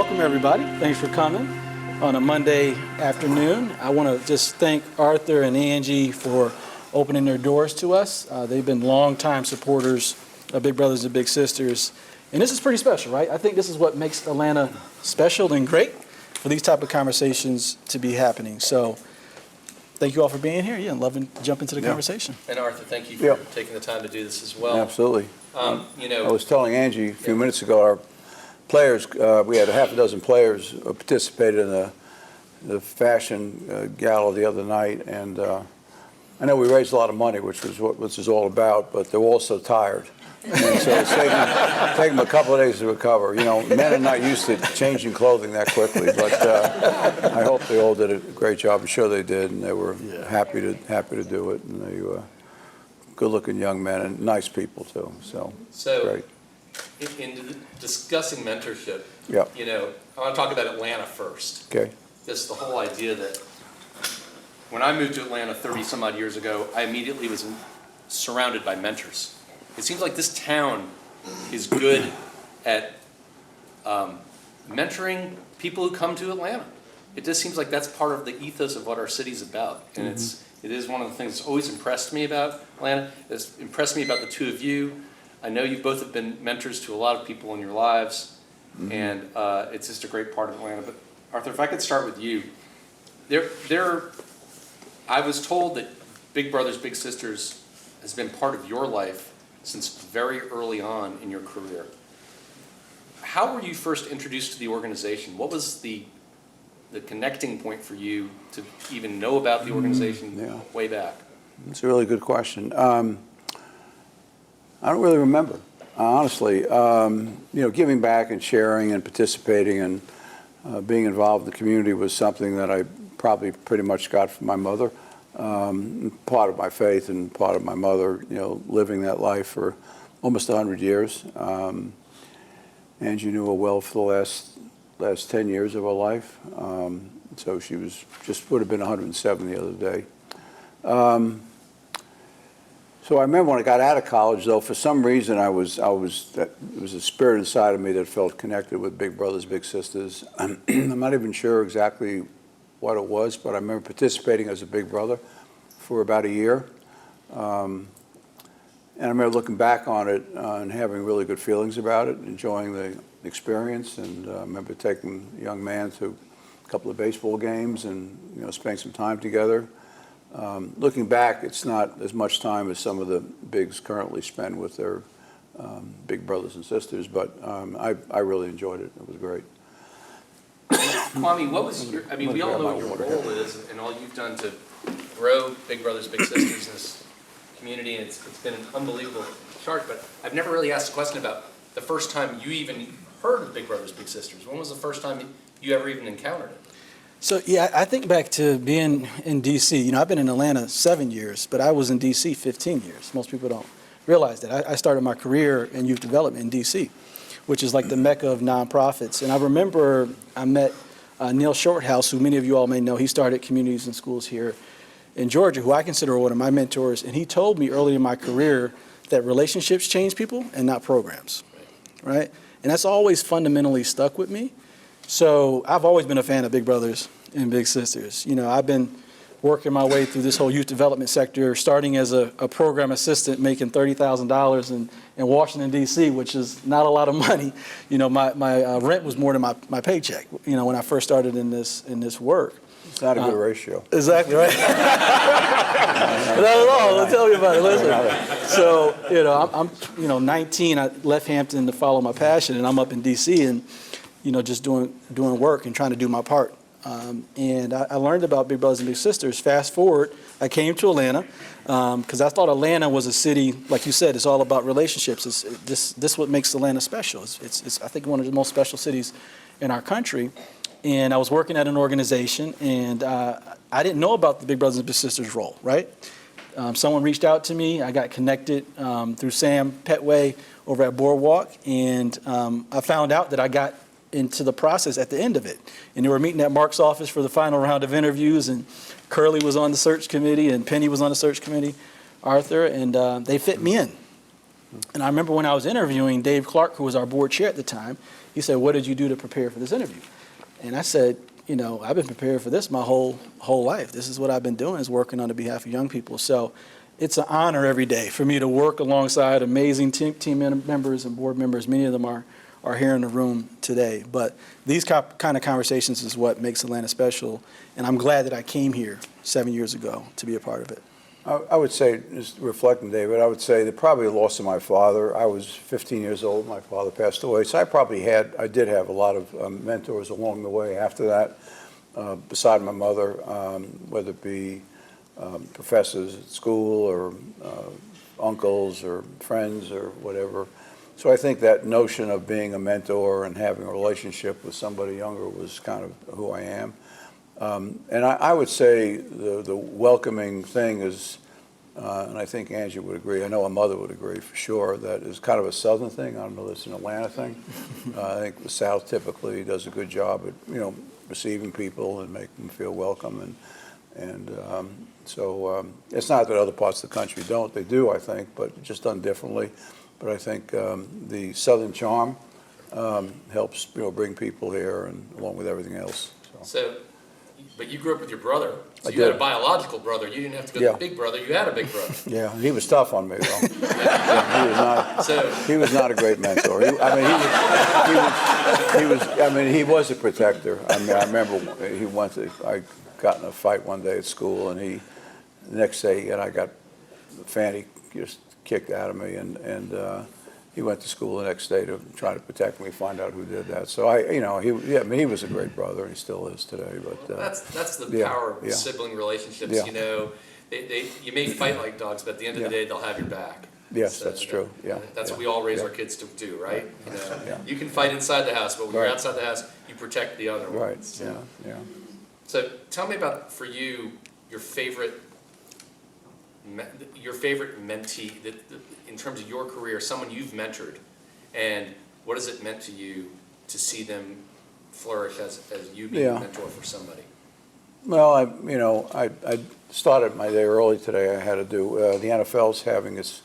welcome everybody. Thanks for coming on a Monday afternoon. I want to just thank Arthur and Angie for opening their doors to us. They've been longtime supporters of Big Brothers and Big Sisters. And this is pretty special, right? I think this is what makes Atlanta special and great for these type of conversations to be happening. So thank you all for being here. Yeah, loving to jump into the conversation. And Arthur, thank you for taking the time to do this as well. Absolutely. I was telling Angie a few minutes ago, our players, we had a half a dozen players who participated in the fashion gala the other night, and I know we raised a lot of money, which was what this is all about, but they were also tired. And so it's taken them a couple of days to recover. You know, men are not used to changing clothing that quickly, but I hope they all did a great job. I'm sure they did, and they were happy to do it. And they good-looking young men and nice people too. So great. In discussing mentorship, Yeah. you know, I want to talk about Atlanta first. Okay. Just the whole idea that when I moved to Atlanta 30 some odd years ago, I immediately was surrounded by mentors. It seems like this town is good at mentoring people who come to Atlanta. It just seems like that's part of the ethos of what our city's about. And it is one of the things that's always impressed me about Atlanta. It's impressed me about the two of you. I know you both have been mentors to a lot of people in your lives, and it's just a great part of Atlanta. But Arthur, if I could start with you. I was told that Big Brothers Big Sisters has been part of your life since very early on in your career. How were you first introduced to the organization? What was the connecting point for you to even know about the organization way back? That's a really good question. I don't really remember, honestly. Giving back and sharing and participating and being involved in the community was something that I probably pretty much got from my mother. Part of my faith and part of my mother, living that life for almost 100 years. Angie knew her well for the last 10 years of her life. So she would have been 107 the other day. So I remember when I got out of college, though, for some reason there was a spirit inside of me that felt connected with Big Brothers, Big Sisters. I'm not even sure exactly what it was, but I remember participating as a big brother for about a year. And I remember looking back on it and having really good feelings about it, enjoying the experience. And I remember taking a young man to a couple of baseball games and spending some time together. Looking back, it's not as much time as some of the bigs currently spend with their big brothers and sisters, but I really enjoyed it. It was great. Kwame, what was your, we all know what your role is and all you've done to grow Big Brothers Big Sisters in this community, and it's been an unbelievable start, but I've never really asked a question about the first time you even heard of Big Brothers Big Sisters. When was the first time you ever even encountered it? So I think back to being in D.C. I've been in Atlanta 7 years, but I was in D.C. 15 years. Most people don't realize that. I started my career in youth development in D.C., which is like the mecca of nonprofits. And I remember I met Neil Shorthouse, who many of you all may know. He started communities and schools here in Georgia, who I consider one of my mentors. And he told me early in my career that relationships change people and not programs, right? And that's always fundamentally stuck with me. So I've always been a fan of Big Brothers and Big Sisters. I've been working my way through this whole youth development sector, starting as a program assistant, making $30,000 in Washington, D.C., which is not a lot of money. My rent was more than my paycheck, when I first started in this work. It's not a good ratio. Exactly, right? Not at all. I'll tell you about it. Listen. So, I'm 19. I left Hampton to follow my passion, and I'm up in D.C. and, just doing work and trying to do my part. And I learned about Big Brothers and Big Sisters. Fast forward, I came to Atlanta because I thought Atlanta was a city, like you said, it's all about relationships. This what makes Atlanta special. It's I think one of the most special cities in our country. And I was working at an organization, and I didn't know about the Big Brothers and Big Sisters role, right? Someone reached out to me. I got connected through Sam Petway over at Boardwalk, and I found out that I got into the process at the end of it. And they were meeting at Mark's office for the final round of interviews, and Curly was on the search committee, and Penny was on the search committee, Arthur, and they fit me in. And I remember when I was interviewing Dave Clark, who was our board chair at the time, he said, "What did you do to prepare for this interview?" And I said, I've been preparing for this my whole life. This is what I've been doing, is working on behalf of young people. So it's an honor every day for me to work alongside amazing team members and board members. Many of them are here in the room today. But these kind of conversations is what makes Atlanta special. And I'm glad that I came here 7 years ago to be a part of it. I would say, just reflecting, David, I would say that probably the loss of my father. I was 15 years old. My father passed away. So I did have a lot of mentors along the way after that, beside my mother, whether it be professors at school or uncles or friends or whatever. So I think that notion of being a mentor and having a relationship with somebody younger was kind of who I am. And I would say the welcoming thing is, and I think Angie would agree, I know her mother would agree for sure, that is kind of a Southern thing. I don't know if it's an Atlanta thing. I think the South typically does a good job at, receiving people and making them feel welcome. So it's not that other parts of the country don't. They do, I think, but just done differently. But I think the Southern charm helps, bring people here, and along with everything else. But you grew up with your brother, so I you had did. a biological brother. You didn't have to go to the big brother. You had a big brother. Yeah, he was tough on me, though. He was not a great mentor. He was a protector. I remember I got in a fight one day at school, and the next day, I got Fanny just kicked out of me, and he went to school the next day to try to protect me, find out who did that. So he was a great brother, and he still is today. But that's the power of sibling relationships. Yeah. You may fight like dogs, but at the end of the day, they'll have your back. Yes, that's true. Yeah, that's what we all raise our kids to do, right? Yeah. You can fight inside the house, but when you're Right. outside the house, you protect the other one. Right. Yeah. So tell me about, for you, your favorite mentee in terms of your career, someone you've mentored, and what has it meant to you to see them flourish as you being a mentor for somebody? Well, I started my day early today. I had to do the NFL's having its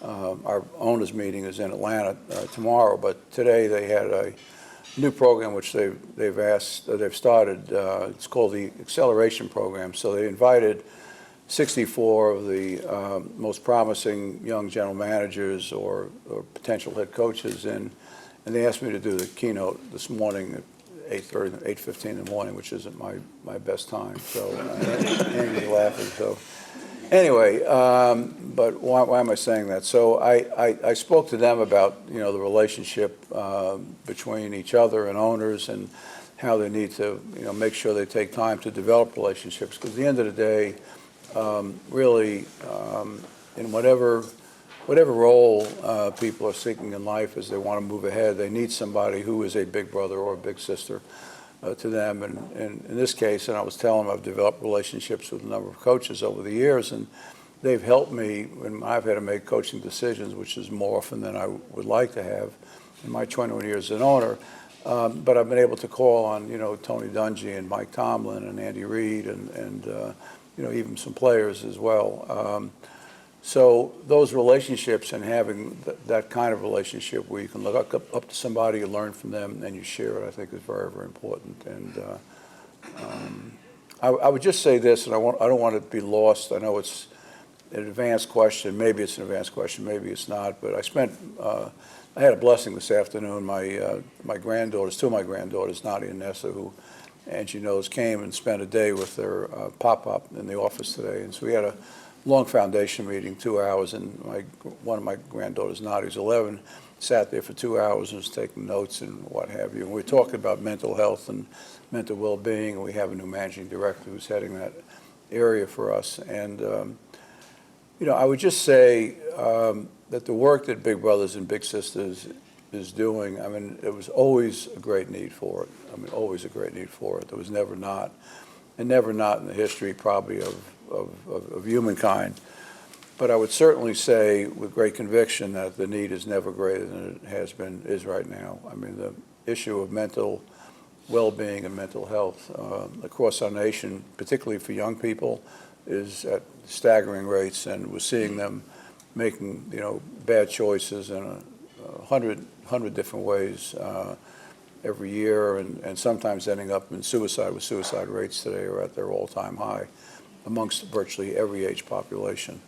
our owners meeting is in Atlanta tomorrow, but today they had a new program which they've started. It's called the Acceleration Program. So they invited 64 of the most promising young general managers or potential head coaches in, and they asked me to do the keynote this morning at 8:15 in the morning, which isn't my best time. So Andy's laughing. So anyway, but why am I saying that? So I spoke to them about the relationship between each other and owners, and how they need to make sure they take time to develop relationships, because at the end of the day, really, in whatever role people are seeking in life as they want to move ahead, they need somebody who is a big brother or a big sister to them. And in this case, and I was telling them, I've developed relationships with a number of coaches over the years, and they've helped me when I've had to make coaching decisions, which is more often than I would like to have in my 21 years as an owner. But I've been able to call on Tony Dungy and Mike Tomlin and Andy Reid and even some players as well. So those relationships, and having that kind of relationship where you can look up to somebody, you learn from them, and you share it, I think is very, very important. And I would just say this, and I don't want it to be lost. I know it's an advanced question. Maybe it's an advanced question. Maybe it's not. But I had a blessing this afternoon. My granddaughters, two of my granddaughters, Nadia and Nessa, who Angie knows, came and spent a day with their pop-up in the office today. And so we had a long foundation meeting, 2 hours, and one of my granddaughters, Nadia's 11, sat there for 2 hours and was taking notes and what have you. And we were talking about mental health and mental well-being, and we have a new managing director who's heading that area for us. And I would just say that the work that Big Brothers and Big Sisters is doing, it was always a great need for it. Always a great need for it. There was never not, and never not in the history probably of humankind. But I would certainly say with great conviction that the need is never greater than it is right now. The issue of mental well-being and mental health across our nation, particularly for young people, is at staggering rates, and we're seeing them making, bad choices in a hundred different ways every year, and sometimes ending up in suicide, with suicide rates today are at their all-time high amongst virtually every age population.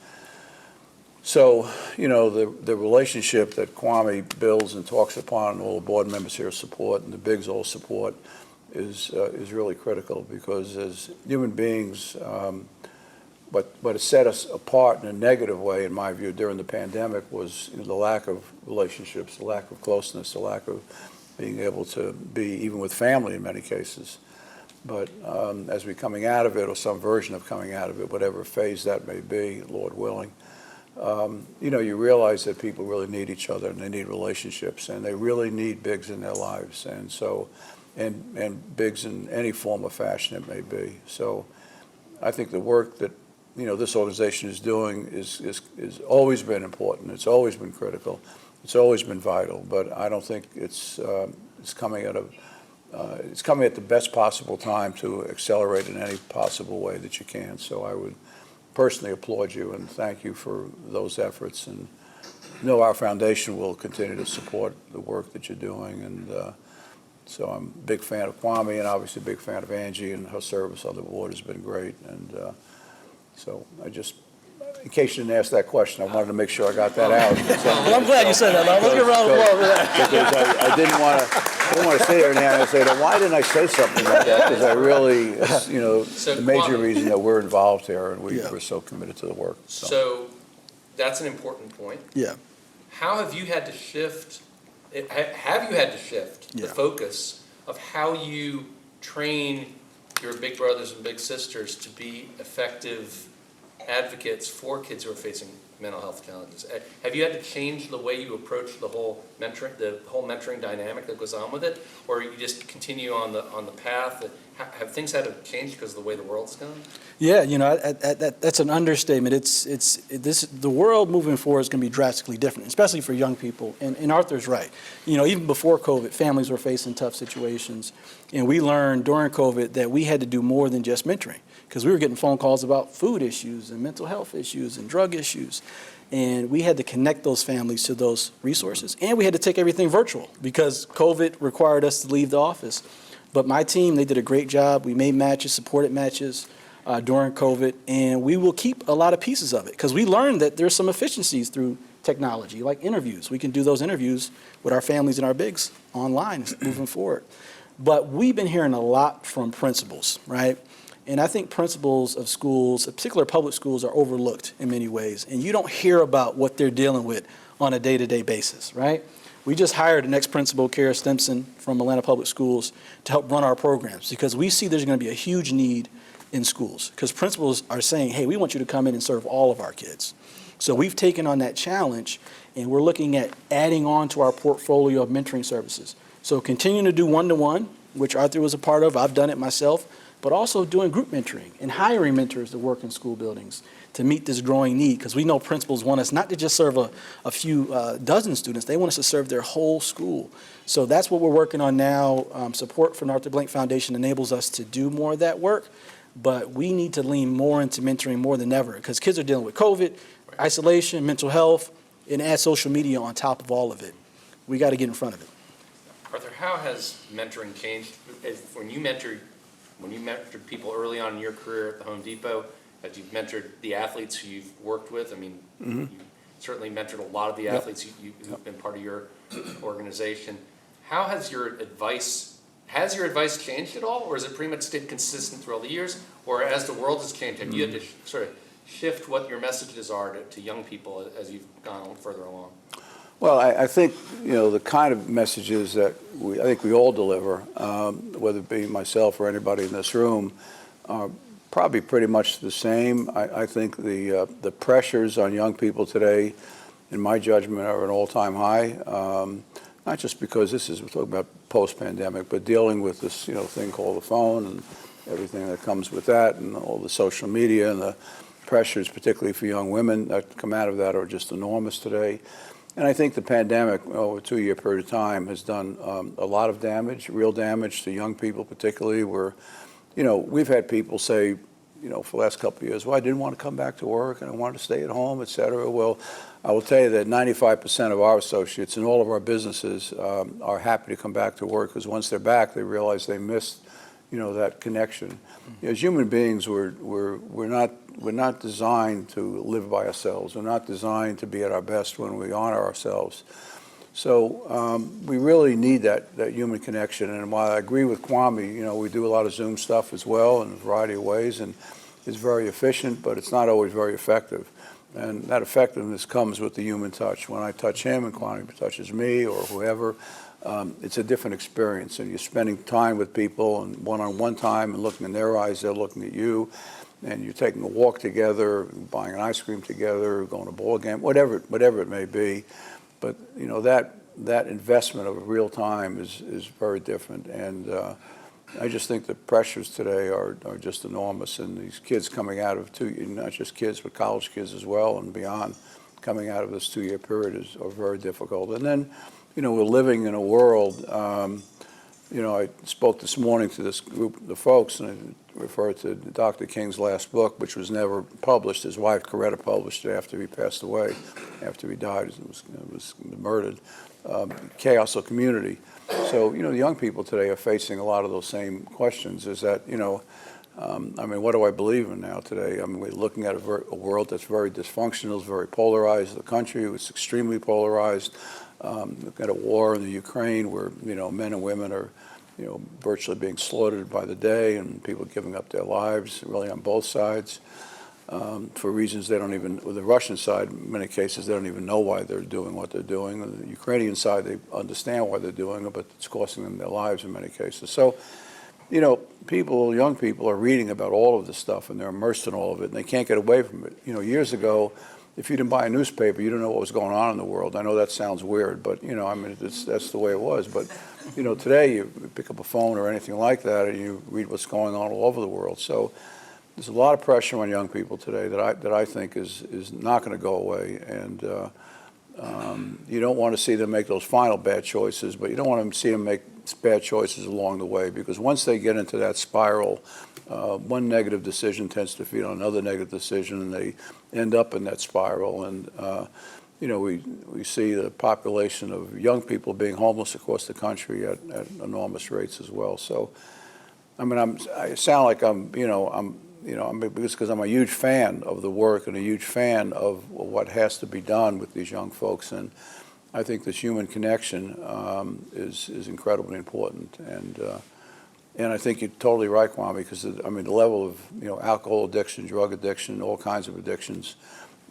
So, the relationship that Kwame builds and talks upon, and all the board members here support, and the bigs all support, is really critical, because as human beings, what has set us apart in a negative way, in my view, during the pandemic was the lack of relationships, the lack of closeness, the lack of being able to be even with family in many cases. But as we're coming out of it, or some version of coming out of it, whatever phase that may be, Lord willing, you realize that people really need each other, and they need relationships, and they really need bigs in their lives, and so, and bigs in any form or fashion it may be. So I think the work that this organization is doing is always been important. It's always been critical. It's always been vital. But I don't think it's coming at the best possible time to accelerate in any possible way that you can. So I would personally applaud you and thank you for those efforts, and our foundation will continue to support the work that you're doing. And so I'm a big fan of Kwame, and obviously a big fan of Angie, and her service on the board has been great. And so in case you didn't ask that question, I wanted to make sure I got that out. Well, I'm glad you said that. Let's get a round of applause for that. Because I didn't want to sit here and say, why didn't I say something like that? Because I really, the major reason that we're involved here, and we're so committed to the work. So that's an important point. Yeah. How have you had to shift, the focus of how you train your big brothers and big sisters to be effective advocates for kids who are facing mental health challenges? Have you had to change the way you approach the whole mentoring dynamic that goes on with it, or you just continue on the path? Have things had to change because of the way the world's gone? Yeah, that's an understatement. The world moving forward is going to be drastically different, especially for young people. And Arthur's right. Even before COVID, families were facing tough situations, and we learned during COVID that we had to do more than just mentoring, because we were getting phone calls about food issues and mental health issues and drug issues. And we had to connect those families to those resources. And we had to take everything virtual because COVID required us to leave the office. But my team, they did a great job. We made matches, supported matches during COVID, and we will keep a lot of pieces of it because we learned that there's some efficiencies through technology, like interviews. We can do those interviews with our families and our bigs online moving forward. But we've been hearing a lot from principals, right? And I think principals of schools, particular public schools, are overlooked in many ways. And you don't hear about what they're dealing with on a day-to-day basis, right? We just hired the next principal, Kara Stimson, from Atlanta Public Schools to help run our programs because we see there's going to be a huge need in schools because principals are saying, hey, we want you to come in and serve all of our kids. So we've taken on that challenge, and we're looking at adding on to our portfolio of mentoring services. So continuing to do one-to-one, which Arthur was a part of. I've done it myself. But also doing group mentoring and hiring mentors to work in school buildings to meet this growing need, because we know principals want us not to just serve a few dozen students, they want us to serve their whole school. So that's what we're working on now. Support from the Arthur Blank Foundation enables us to do more of that work, but we need to lean more into mentoring more than ever, because kids are dealing with COVID, isolation, mental health, and add social media on top of all of it. We got to get in front of it. Arthur, how has mentoring changed? When you mentored people early on in your career at the Home Depot, as you've mentored the athletes who you've worked with, you certainly mentored a lot of the athletes who've been part of your organization. How has your advice changed at all, or has it pretty much stayed consistent through all the years? Or as the world has changed, have you had to sort of shift what your messages are to young people as you've gone further along? Well, I think, the kind of messages that I think we all deliver, whether it be myself or anybody in this room, are probably pretty much the same. I think the pressures on young people today, in my judgment, are an all-time high. Not just because we're talking about post-pandemic, but dealing with this, thing called the phone and everything that comes with that, and all the social media and the pressures, particularly for young women that come out of that, are just enormous today. And I think the pandemic, over a 2-year period of time, has done a lot of damage, real damage to young people particularly, where, we've had people say, for the last couple of years, well, I didn't want to come back to work and I wanted to stay at home, et cetera. Well, I will tell you that 95% of our associates in all of our businesses are happy to come back to work, because once they're back, they realize they missed, that connection. As human beings, we're not designed to live by ourselves. We're not designed to be at our best when we honor ourselves. So we really need that human connection. And while I agree with Kwame, we do a lot of Zoom stuff as well in a variety of ways, and it's very efficient, but it's not always very effective. And that effectiveness comes with the human touch. When I touch him and Kwame touches me or whoever, it's a different experience. And you're spending time with people and one-on-one time and looking in their eyes, they're looking at you, and you're taking a walk together, buying an ice cream together, going to a ball game, whatever it may be. But that investment of real time is very different. And I just think the pressures today are just enormous, and these kids coming out of not just kids, but college kids as well and beyond, coming out of this 2-year period are very difficult. And then, we're living in a world, I spoke this morning to this group of folks, and I referred to Dr. King's last book, which was never published. His wife, Coretta, published it after he passed away, after he died. It was murdered. Chaos of Community. So, the young people today are facing a lot of those same questions. Is that, what do I believe in now today? We're looking at a world that's very dysfunctional, it's very polarized. The country was extremely polarized. We've got a war in the Ukraine where, men and women are, virtually being slaughtered by the day, and people giving up their lives, really on both sides. For reasons they don't even, with the Russian side, in many cases, they don't even know why they're doing what they're doing. On the Ukrainian side, they understand why they're doing it, but it's costing them their lives in many cases. So, young people are reading about all of this stuff, and they're immersed in all of it, and they can't get away from it. Years ago, if you didn't buy a newspaper, you didn't know what was going on in the world. I know that sounds weird, but, that's the way it was. But, today, you pick up a phone or anything like that, and you read what's going on all over the world. So, there's a lot of pressure on young people today that I think is not going to go away, and you don't want to see them make those final bad choices, but you don't want to see them make bad choices along the way, because once they get into that spiral, one negative decision tends to feed on another negative decision, and they end up in that spiral. And we see the population of young people being homeless across the country at enormous rates as well. So, I sound like because I'm a huge fan of the work and a huge fan of what has to be done with these young folks, and I think this human connection is incredibly important. And I think you're totally right, Kwame, because the level of alcohol addiction, drug addiction, all kinds of addictions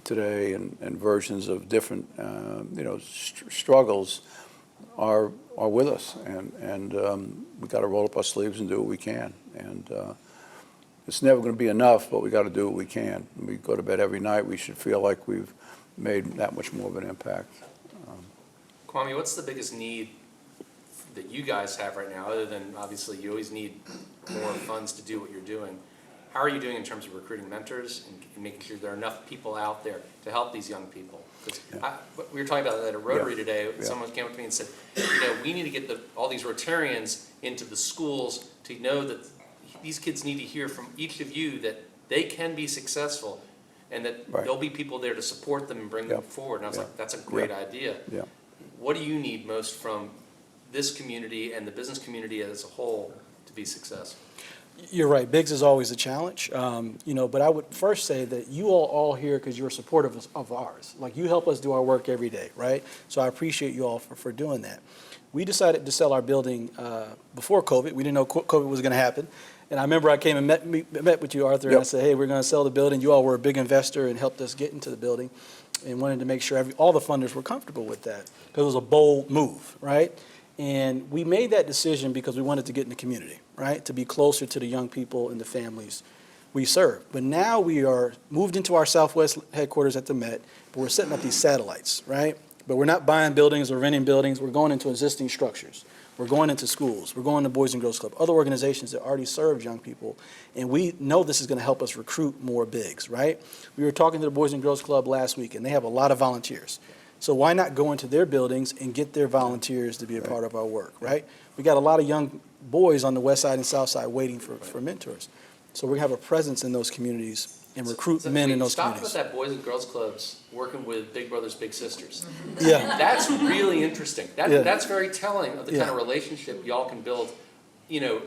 today, and versions of different struggles are with us, and we got to roll up our sleeves and do what we can. And it's never going to be enough, but we got to do what we can. We go to bed every night, we should feel like we've made that much more of an impact. Kwame, what's the biggest need that you guys have right now, other than obviously you always need more funds to do what you're doing? How are you doing in terms of recruiting mentors and making sure there are enough people out there to help these young people? Because we were talking about that at Rotary today. Someone came up to me and said, we need to get all these Rotarians into the schools to know that these kids need to hear from each of you that they can be successful, and that there'll be people there to support them and bring them forward. And I was like, that's a great idea. Yeah. What do you need most from this community and the business community as a whole to be successful? You're right. Biggs is always a challenge, but I would first say that you all here because you're supportive of ours. Like, you help us do our work every day, right? So I appreciate you all for doing that. We decided to sell our building before COVID. We didn't know COVID was going to happen. And I remember I came and met with you, Arthur, and I said, hey, we're going to sell the building. You all were a big investor and helped us get into the building, and wanted to make sure all the funders were comfortable with that, because it was a bold move, right? And we made that decision because we wanted to get in the community, right, to be closer to the young people and the families we serve. But now we are moved into our Southwest headquarters at the Met, but we're setting up these satellites, right? But we're not buying buildings or renting buildings. We're going into existing structures. We're going into schools. We're going to Boys and Girls Club, other organizations that already serve young people. And we know this is going to help us recruit more bigs, right? We were talking to the Boys and Girls Club last week, and they have a lot of volunteers. So why not go into their buildings and get their volunteers to be a part of our work, right? We got a lot of young boys on the west side and south side waiting for mentors. So we're going to have a presence in those communities and recruit men in those Stop communities. with that Boys and Girls Clubs working with Big Brothers Big Sisters. Yeah, That's really interesting. Yeah. That's very telling of the kind Yeah. of relationship y'all can build. You know,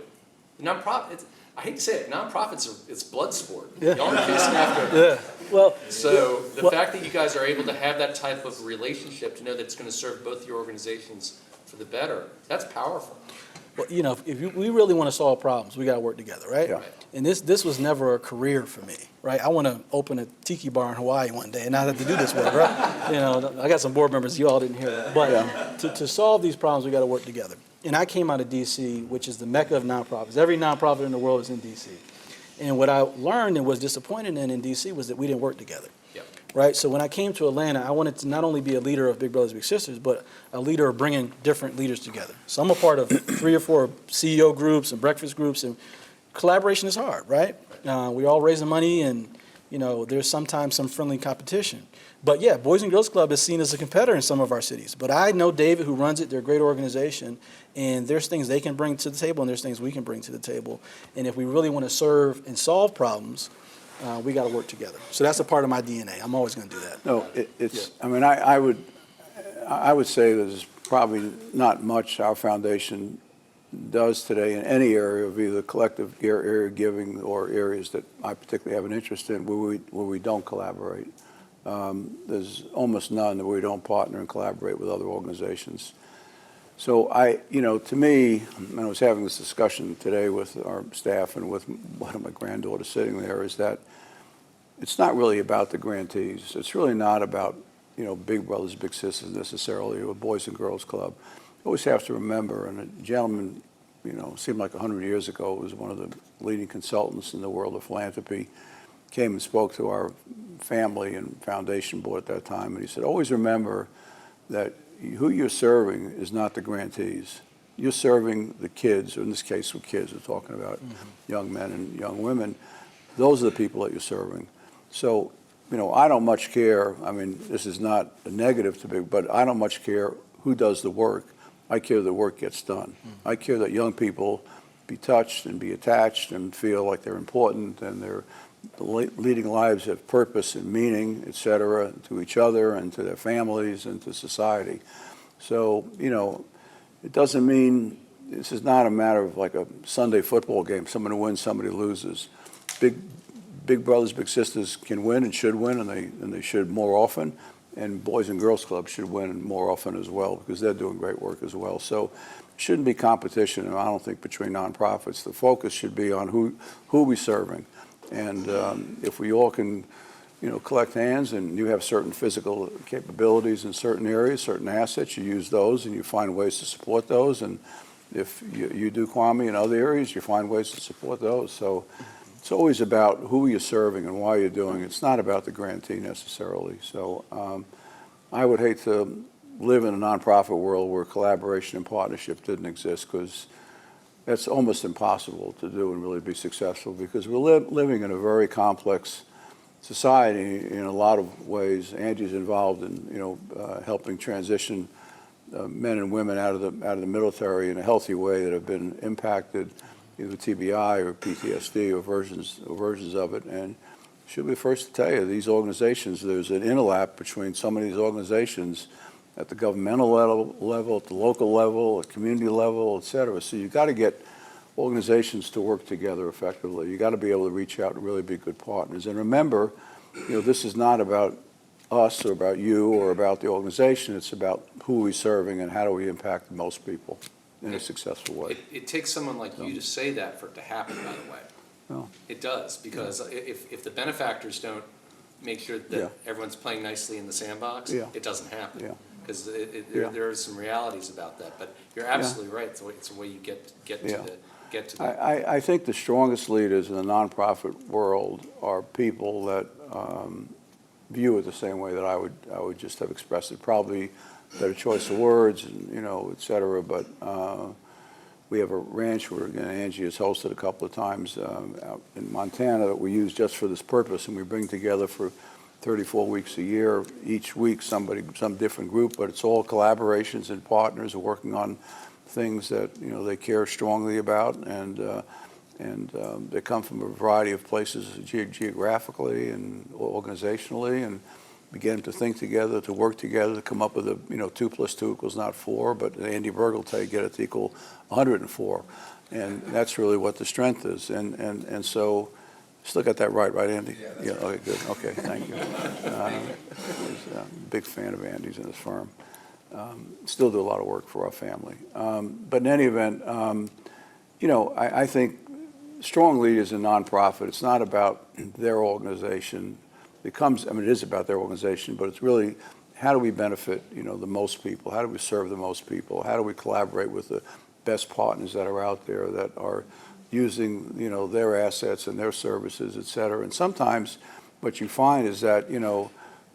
nonprofits. I hate to say it, nonprofits it's blood sport. Yeah. Y'all are chasing after. yeah. Well, So the Well- fact that you guys are able to have that type of relationship, to know that it's going to serve both your organizations for the better, that's powerful. well, you know, we really want to solve problems, we got to work together, right? Yeah. And this was never a career for me, right? I want to open a tiki bar in Hawaii one day and not have to do this work, right? You know, I got some board members, you all didn't hear that. But to solve these problems, we got to work together. And I came out of D.C., which is the mecca of nonprofits. Every nonprofit in the world is in D.C. And what I learned and was disappointed in D.C. was that we didn't work together. Yep. Right? So when I came to Atlanta, I wanted to not only be a leader of Big Brothers Big Sisters, but a leader of bringing different leaders together. So I'm a part of 3 or 4 CEO groups and breakfast groups, and collaboration is hard, right? We're all raising money, and you know there's sometimes some friendly competition. But yeah, Boys and Girls Club is seen as a competitor in some of our cities. But I know David, who runs it. They're a great organization, and there's things they can bring to the table, and there's things we can bring to the table. And if we really want to serve and solve problems, we got to work together. So that's a part of my DNA. I'm always going to do that. No, it's, I mean, I would say there's probably not much our foundation does today in any area of either collective area giving or areas that I particularly have an interest in where we don't collaborate. There's almost none that we don't partner and collaborate with other organizations. So to me, and I was having this discussion today with our staff and with one of my granddaughters sitting there, is that it's not really about the grantees. It's really not about, Big Brothers, Big Sisters necessarily, or Boys and Girls Club. You always have to remember, and a gentleman, seemed like 100 years ago, was one of the leading consultants in the world of philanthropy, came and spoke to our family and foundation board at that time, and he said, always remember that who you're serving is not the grantees. You're serving the kids, or in this case with kids, we're talking about young men and young women. Those are the people that you're serving. So, I don't much care. I mean, this is not a negative to me, but I don't much care who does the work. I care the work gets done. I care that young people be touched and be attached and feel like they're important and they're leading lives of purpose and meaning, et cetera, to each other and to their families and to society. So, it doesn't mean this is not a matter of like a Sunday football game, somebody wins, somebody loses. Big Brothers, Big Sisters can win and should win, and they should more often, and Boys and Girls Club should win more often as well because they're doing great work as well. So it shouldn't be competition, and I don't think, between nonprofits. The focus should be on who we're serving. And if we all can, collect hands, and you have certain physical capabilities in certain areas, certain assets, you use those and you find ways to support those. And if you do, Kwame, in other areas, you find ways to support those. So it's always about who you're serving and why you're doing it. It's not about the grantee necessarily. So I would hate to live in a nonprofit world where collaboration and partnership didn't exist, because that's almost impossible to do and really be successful, because we're living in a very complex society in a lot of ways. Angie's involved in helping transition men and women out of the military in a healthy way that have been impacted either TBI or PTSD or versions of it. And she'll be the first to tell you, these organizations, there's an interlap between some of these organizations at the governmental level, at the local level, at community level, et cetera. So you've got to get organizations to work together effectively. You've got to be able to reach out and really be good partners. And remember, this is not about us or about you or about the organization. It's about who we're serving and how do we impact the most people in a successful way. It takes someone like you to say that for it to happen, by the way. No. It does, because if the benefactors don't make sure that everyone's playing nicely in the sandbox, it doesn't happen. Yeah. Because there are some realities about that. But you're absolutely right. It's the way you get to the. I think the strongest leaders in the nonprofit world are people that view it the same way that I would just have expressed it. Probably better choice of words, and et cetera. But we have a ranch where Angie has hosted a couple of times out in Montana that we use just for this purpose, and we bring together for 34 weeks a year. Each week, some different group, but it's all collaborations and partners working on things that they care strongly about, and they come from a variety of places geographically and organizationally, and begin to think together, to work together, to come up with 2 + 2 = not 4, but Andy Berg will tell you get it to equal 104. And that's really what the strength is. And so, still got that right, Andy? Yeah, okay, good. Okay, thank you. He's a big fan of Andy's and his firm. Still do a lot of work for our family. But in any event, I think Strong Lead is a nonprofit. It's not about their organization. It is about their organization, but it's really how do we benefit, the most people? How do we serve the most people? How do we collaborate with the best partners that are out there that are using, their assets and their services, et cetera? And sometimes what you find is that,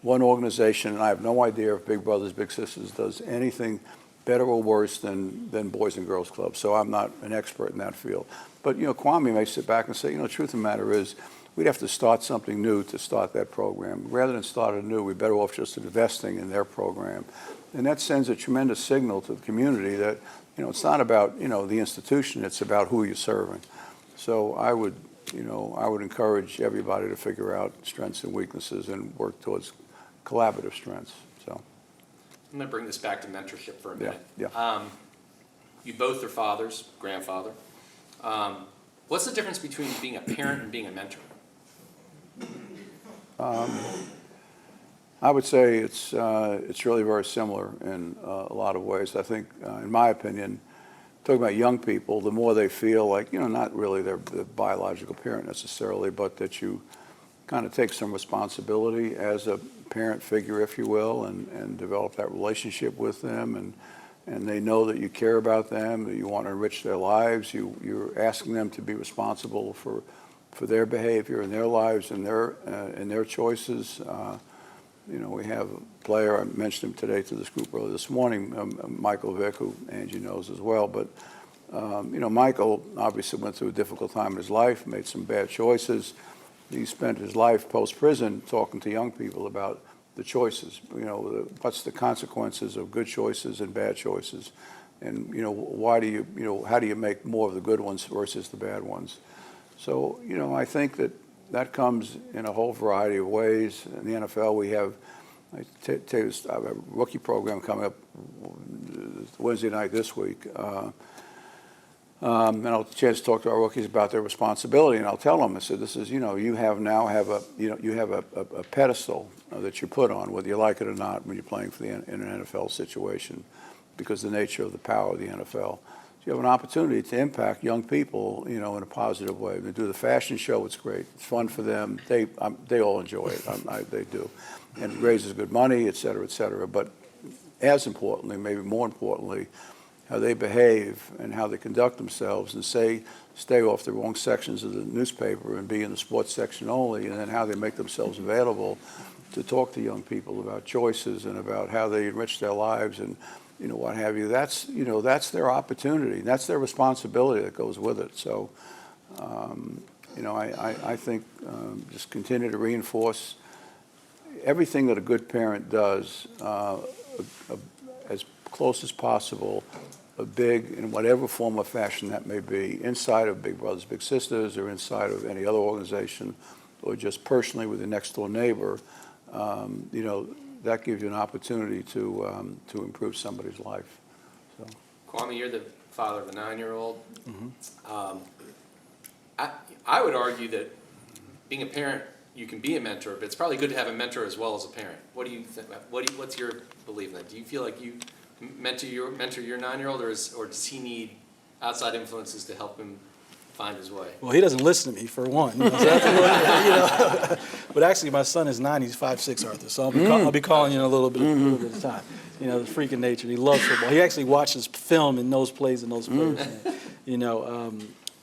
one organization, and I have no idea if Big Brothers Big Sisters does anything better or worse than Boys and Girls Club. So I'm not an expert in that field. But, Kwame may sit back and say, the truth of the matter is, we'd have to start something new to start that program. Rather than start anew, we're better off just investing in their program. And that sends a tremendous signal to the community that, it's not about, the institution, it's about who you're serving. So I would encourage everybody to figure out strengths and weaknesses and work towards collaborative strengths. So I'm going to bring this back to mentorship for a minute. Yeah. You both are fathers, grandfather. What's the difference between being a parent and being a mentor? I would say it's really very similar in a lot of ways. I think, in my opinion, talking about young people, the more they feel like, not really their biological parent necessarily, but that you kind of take some responsibility as a parent figure, if you will, and develop that relationship with them, and they know that you care about them, that you want to enrich their lives. You're asking them to be responsible for their behavior and their lives and their choices. We have a player, I mentioned him today to this group earlier this morning, Michael Vick, who Angie knows as well. But, Michael obviously went through a difficult time in his life, made some bad choices. He spent his life post-prison talking to young people about the choices, what's the consequences of good choices and bad choices. And, how do you make more of the good ones versus the bad ones? So, I think that comes in a whole variety of ways. In the NFL, we have, I tell you, a rookie program coming up Wednesday night this week. And I'll have a chance to talk to our rookies about their responsibility, and I'll tell them, I said, this is, you have a pedestal that you put on, whether you like it or not, when you're playing in an NFL situation, because of the nature of the power of the NFL. You have an opportunity to impact young people, in a positive way. They do the fashion show, it's great. It's fun for them. They all enjoy it. They do. And it raises good money, et cetera, et cetera. But as importantly, maybe more importantly, how they behave and how they conduct themselves and stay off the wrong sections of the newspaper and be in the sports section only, and then how they make themselves available to talk to young people about choices and about how they enrich their lives and what have you. That's their opportunity. That's their responsibility that goes with it. So, I think just continue to reinforce everything that a good parent does as close as possible, in whatever form or fashion that may be, inside of Big Brothers Big Sisters or inside of any other organization, or just personally with your next door neighbor. That gives you an opportunity to improve somebody's life. So. Kwame, you're the father of a 9-year-old. Mm-hmm. I would argue that being a parent, you can be a mentor, but it's probably good to have a mentor as well as a parent. What do you think? What's your belief in that? Do you feel like you mentor your 9-year-old, or does he need outside influences to help him find his way? Well, he doesn't listen to me, for one. But actually, my son is 9. He's 5'6", Arthur. So I'll be calling you in a little bit of time. The freaking nature. He loves football. He actually watches film and knows plays and knows players.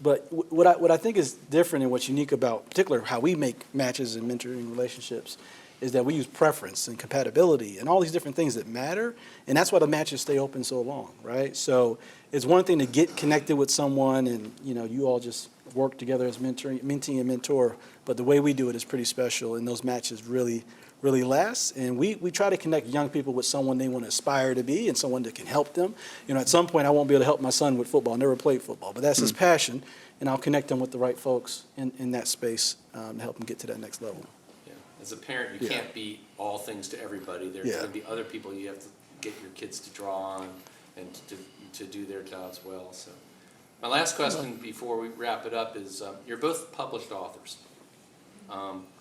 But what I think is different and what's unique about, particularly how we make matches and mentoring relationships, is that we use preference and compatibility and all these different things that matter, and that's why the matches stay open so long, right? So it's one thing to get connected with someone and you all just work together as mentee and mentor, but the way we do it is pretty special, and those matches really really lasts. And we try to connect young people with someone they want to aspire to be and someone that can help them. You know, at some point I won't be able to help my son with football. Never played football, but that's his passion, and I'll connect him with the right folks in that space to help him get to that next level. Yeah. As a parent, you can't be all things to everybody. There's Yeah. going to be other people you have to get your kids to draw on and to do their jobs well. So, my last question before we wrap it up is, you're both published authors,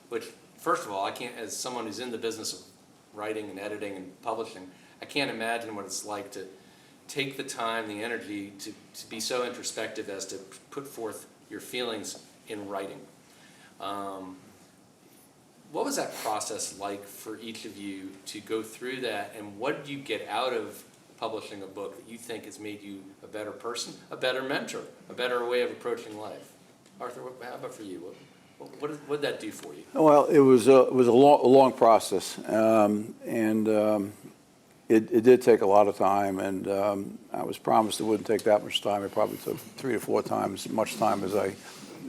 which, first of all, I can't, as someone who's in the business of writing and editing and publishing, I can't imagine what it's like to take the time, the energy to be so introspective as to put forth your feelings in writing. What was that process like for each of you to go through that, and what did you get out of publishing a book that you think has made you a better person, a better mentor, a better way of approaching life? Arthur, how about for you? What did that do for you? Well, it was a long process, it did take a lot of time, and I was promised it wouldn't take that much time. It probably took 3 to 4 times as much time as I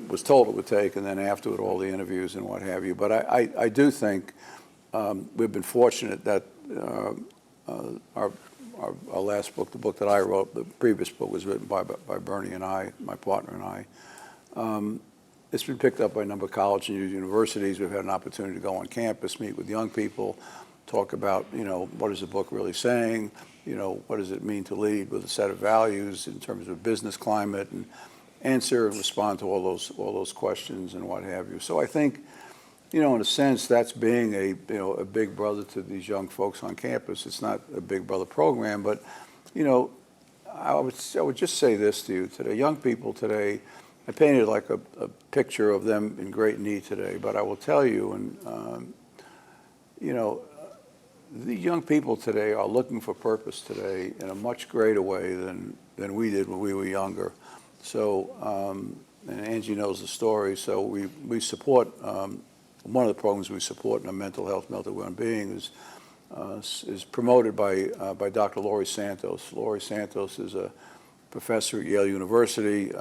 was told it would take, and then afterward all the interviews and what have you. But I do think we've been fortunate that our last book, the book that I wrote, the previous book was written by Bernie and I, my partner and I. It's been picked up by a number of colleges and universities. We've had an opportunity to go on campus, meet with young people, talk about, what is the book really saying? What does it mean to lead with a set of values in terms of business climate, and answer and respond to all those questions and what have you. So I think, in a sense, that's being a big brother to these young folks on campus. It's not a big brother program, but, I would just say this to you today. Young people today, I painted like a picture of them in great need today, but I will tell you, and the young people today are looking for purpose today in a much greater way than we did when we were younger. So, and Angie knows the story, so we support, one of the programs we support in our mental health, mental well-being is promoted by Dr. Laurie Santos. Laurie Santos is a professor at Yale University.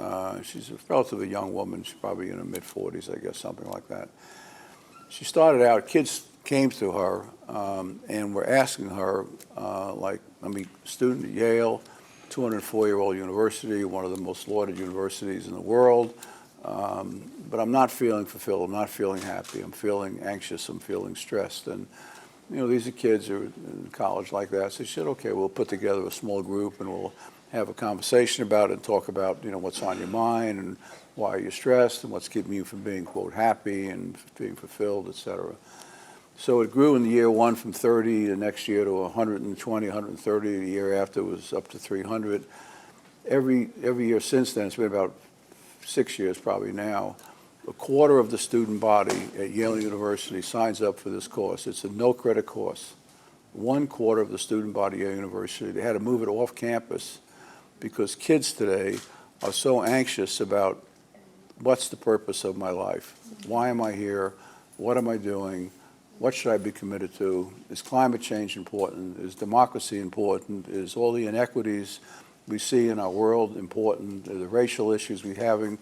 She's a relatively young woman. She's probably in her mid-40s, I guess, something like that. She started out, kids came to her and were asking her, student at Yale, 204-year-old university, one of the most lauded universities in the world, but I'm not feeling fulfilled. I'm not feeling happy. I'm feeling anxious. I'm feeling stressed. And, these are kids who are in college like that. So she said, okay, we'll put together a small group and we'll have a conversation about it and talk about, what's on your mind and why you're stressed and what's keeping you from being, quote, happy and being fulfilled, et cetera. So it grew in the year one from 30 the next year to 120, 130. The year after it was up to 300. Every year since then, it's been about 6 years probably now, a quarter of the student body at Yale University signs up for this course. It's a no-credit course. 1/4 of the student body at Yale University, they had to move it off campus because kids today are so anxious about what's the purpose of my life? Why am I here? What am I doing? What should I be committed to? Is climate change important? Is democracy important? Is all the inequities we see in our world important? Are the racial issues we're having?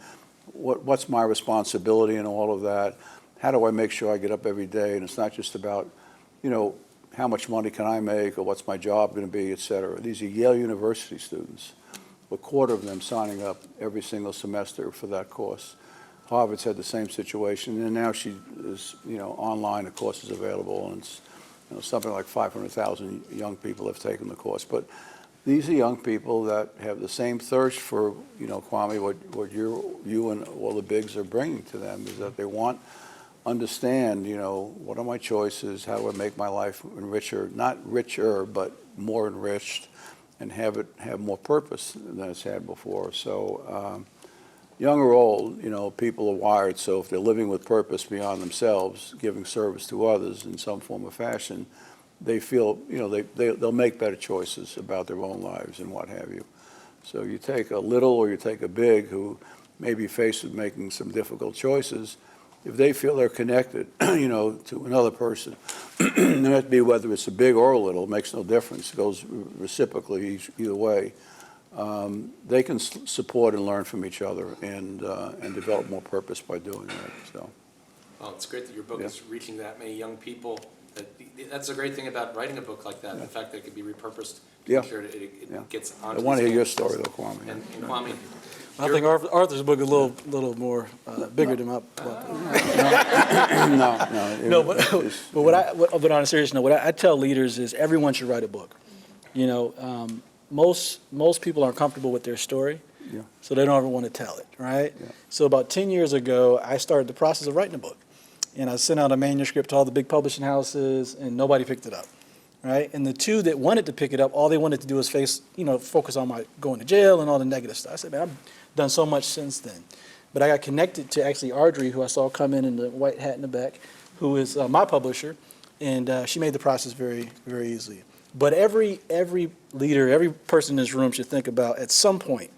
What's my responsibility in all of that? How do I make sure I get up every day? And it's not just about, how much money can I make or what's my job going to be, et cetera. These are Yale University students. A quarter of them signing up every single semester for that course. Harvard's had the same situation, and now she is, online, the course is available, and it's, something like 500,000 young people have taken the course. But these are young people that have the same thirst for, Kwame, what you and all the bigs are bringing to them, is that they understand, what are my choices, how do I make my life richer, not richer, but more enriched, and have more purpose than it's had before. So, young or old, people are wired, so if they're living with purpose beyond themselves, giving service to others in some form or fashion, they feel, they'll make better choices about their own lives and what have you. So you take a little or you take a big who may be faced with making some difficult choices, if they feel they're connected, to another person, and that be whether it's a big or a little, it makes no difference. It goes reciprocally either way. They can support and learn from each other and develop more purpose by doing that. So. Well, it's great that your book is reaching that many young people That's a great thing about writing a book like that, the fact that it could be repurposed. Yeah. Make sure it Yeah. gets I onto want to these hear your campuses. story, though, Kwame. And Kwame, I think Arthur's book is a little more bigger than my book. No, But on a serious note, what I tell leaders is everyone should write a book. You know, most people aren't comfortable with their story, Yeah. so they don't ever want to tell it, right? Yeah. So about 10 years ago, I started the process of writing a book. And I sent out a manuscript to all the big publishing houses, and nobody picked it up, right? And the two that wanted to pick it up, all they wanted to do was focus on my going to jail and all the negative stuff. I said, man, I've done so much since then. But I got connected to actually Audrey, who I saw come in the white hat in the back, who is my publisher, and she made the process very, very easily. But every leader, every person in this room should think about, at some point,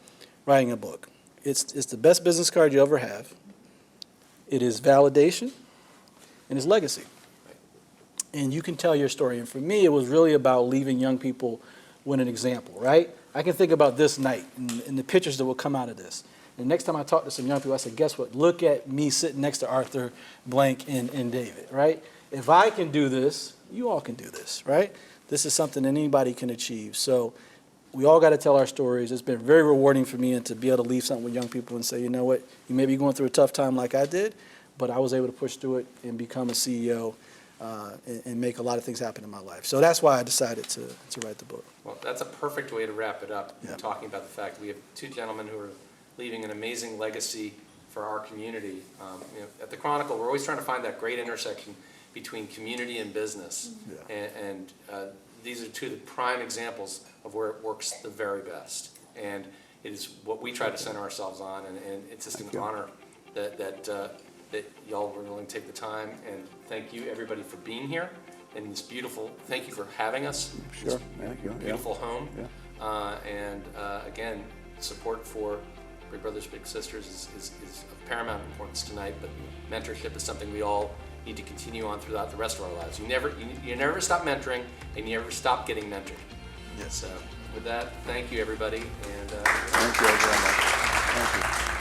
writing a book. It's the best business card you ever have. It is validation, and it's legacy. And you can tell your story. And for me, it was really about leaving young people with an example, right? I can think about this night and the pictures that will come out of this. And next time I talk to some young people, I said, guess what? Look at me sitting next to Arthur, Blank, and David, right? If I can do this, you all can do this, right? This is something that anybody can achieve. So we all got to tell our stories. It's been very rewarding for me and to be able to leave something with young people and say, you know what, you may be going through a tough time like I did, but I was able to push through it and become a CEO and make a lot of things happen in my life. So that's why I decided to write the book. well, that's a perfect way to wrap it up, Yeah. talking about the fact we have two gentlemen who are leaving an amazing legacy for our community. At the Chronicle, we're always trying to find that great intersection between community and business. Yeah. And these are two of the prime examples of where it works the very best. And it is what we try to center ourselves on, and it's just an honor that y'all were willing to take the time. And thank you, everybody, for being here. And this beautiful, thank you for having us. Sure, thank you. Yeah. Beautiful home. Yeah. Again, support for Big Brothers Big Sisters is of paramount importance tonight, but mentorship is something we all need to continue on throughout the rest of our lives. You never stop mentoring, and you never stop getting mentored. Yes. So with that, thank you, everybody. And Thank you very much. Thank you.